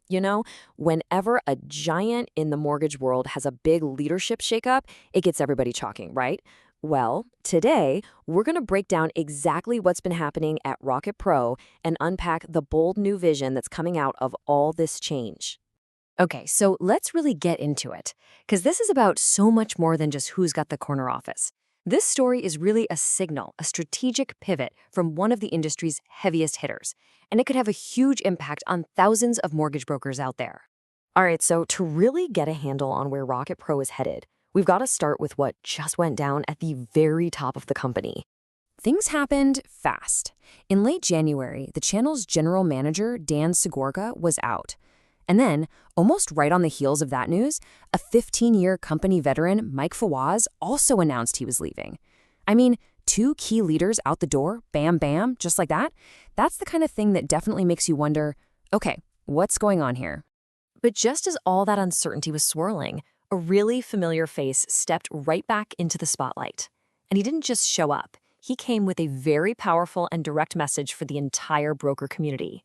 You know, whenever a giant in the mortgage world has a big leadership shakeup, it gets everybody talking, right? Well, today, we're going to break down exactly what's been happening at Rocket Pro and unpack the bold new vision that's coming out of all this change. Okay, so let's really get into it, because this is about so much more than just who's got the corner office. This story is really a signal, a strategic pivot from one of the industry's heaviest hitters, and it could have a huge impact on thousands of mortgage brokers out there. All right, so to really get a handle on where Rocket Pro is headed, we've got to start with what just went down at the very top of the company. Things happened fast. In late January, the channel's general manager, Dan Segorga, was out. And then, almost right on the heels of that news, a 15-year company veteran, Mike Fawaz, also announced he was leaving. I mean, two key leaders out the door, bam, bam, just like that. That's the kind of thing that definitely makes you wonder, okay, what's going on here? But just as all that uncertainty was swirling, a really familiar face stepped right back into the spotlight. And he didn't just show up. He came with a very powerful and direct message for the entire broker community.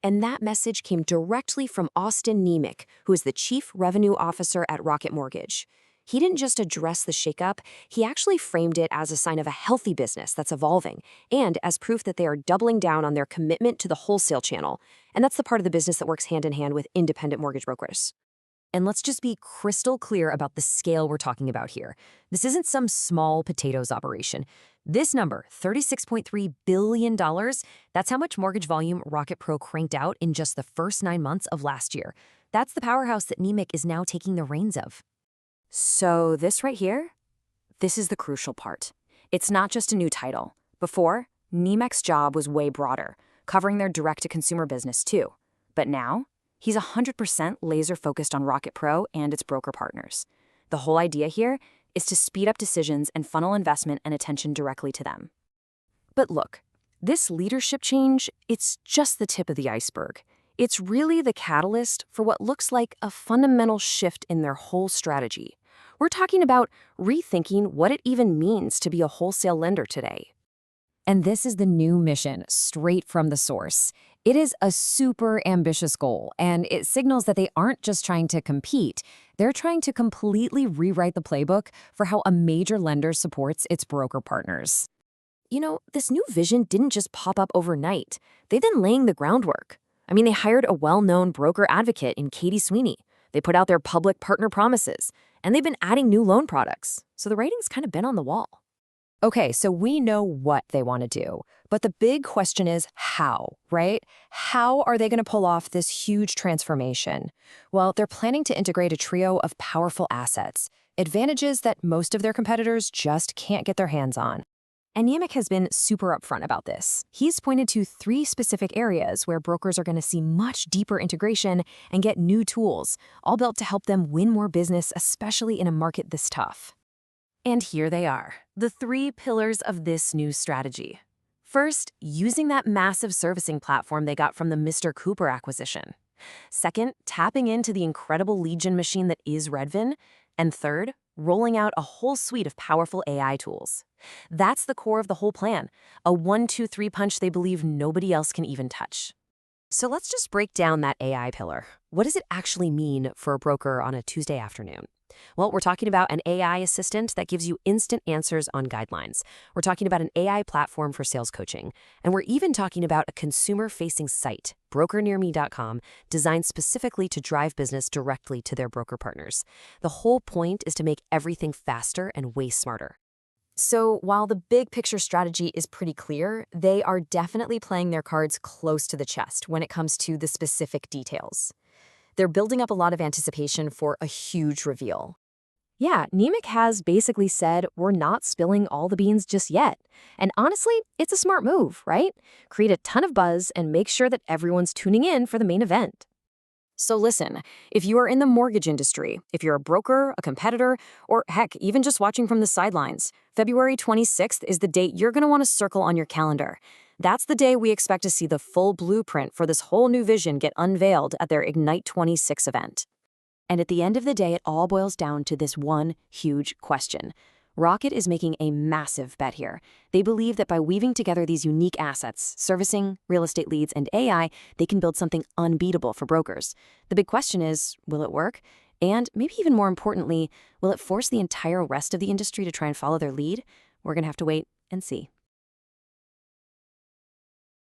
And that message came directly from Austin Niemiec, who is the Chief Revenue Officer at Rocket Mortgage. He didn't just address the shakeup, he actually framed it as a sign of a healthy business that's evolving, and as proof that they are doubling down on their commitment to the wholesale channel. And that's the part of the business that works hand in hand with independent mortgage brokers. And let's just be crystal clear about the scale we're talking about here. This isn't some small potatoes operation. This number, $36.3 billion, that's how much mortgage volume Rocket Pro cranked out in just the first 9 months of last year. That's the powerhouse that Niemiec is now taking the reins of. So this right here, this is the crucial part. It's not just a new title. Before, Niemiec's job was way broader, covering their direct-to-consumer business too. But now, he's 100% laser-focused on Rocket Pro and its broker partners. The whole idea here is to speed up decisions and funnel investment and attention directly to them. But look, this leadership change, it's just the tip of the iceberg. It's really the catalyst for what looks like a fundamental shift in their whole strategy. We're talking about rethinking what it even means to be a wholesale lender today. And this is the new mission, straight from the source. It is a super ambitious goal, and it signals that they aren't just trying to compete. They're trying to completely rewrite the playbook for how a major lender supports its broker partners. You know, this new vision didn't just pop up overnight. They've been laying the groundwork. I mean, they hired a well-known broker advocate in Katie Sweeney. They put out their public partner promises, and they've been adding new loan products. So the writing's kind of been on the wall. Okay, so we know what they want to do, but the big question is how, right? How are they going to pull off this huge transformation? Well, they're planning to integrate a trio of powerful assets, advantages that most of their competitors just can't get their hands on. And Niemiec has been super upfront about this. He's pointed to 3 specific areas where brokers are going to see much deeper integration and get new tools, all built to help them win more business, especially in a market this tough. And here they are, the 3 pillars of this new strategy. First, using that massive servicing platform they got from the Mr. Cooper acquisition. Second, tapping into the incredible lead gen machine that is Redfin. And third, rolling out a whole suite of powerful AI tools. That's the core of the whole plan, a 1-2-3 punch they believe nobody else can even touch. So let's just break down that AI pillar. What does it actually mean for a broker on a Tuesday afternoon? Well, we're talking about an AI assistant that gives you instant answers on guidelines. We're talking about an AI platform for sales coaching. And we're even talking about a consumer-facing site, brokernearme.com, designed specifically to drive business directly to their broker partners. The whole point is to make everything faster and way smarter. So while the big picture strategy is pretty clear, they are definitely playing their cards close to the chest when it comes to the specific details. They're building up a lot of anticipation for a huge reveal. Yeah, Niemiec has basically said we're not spilling all the beans just yet. And honestly, it's a smart move, right? Create a ton of buzz and make sure that everyone's tuning in for the main event. So listen, if you are in the mortgage industry, if you're a broker, a competitor, or heck, even just watching from the sidelines, February 26th is the date you're going to want to circle on your calendar. That's the day we expect to see the full blueprint for this whole new vision get unveiled at their Ignite 26 event. And at the end of the day, it all boils down to this one huge question. Rocket is making a massive bet here. They believe that by weaving together these unique assets, servicing, real estate leads, and AI, they can build something unbeatable for brokers. The big question is, will it work? And maybe even more importantly, will it force the entire rest of the industry to try and follow their lead? We're going to have to wait and see.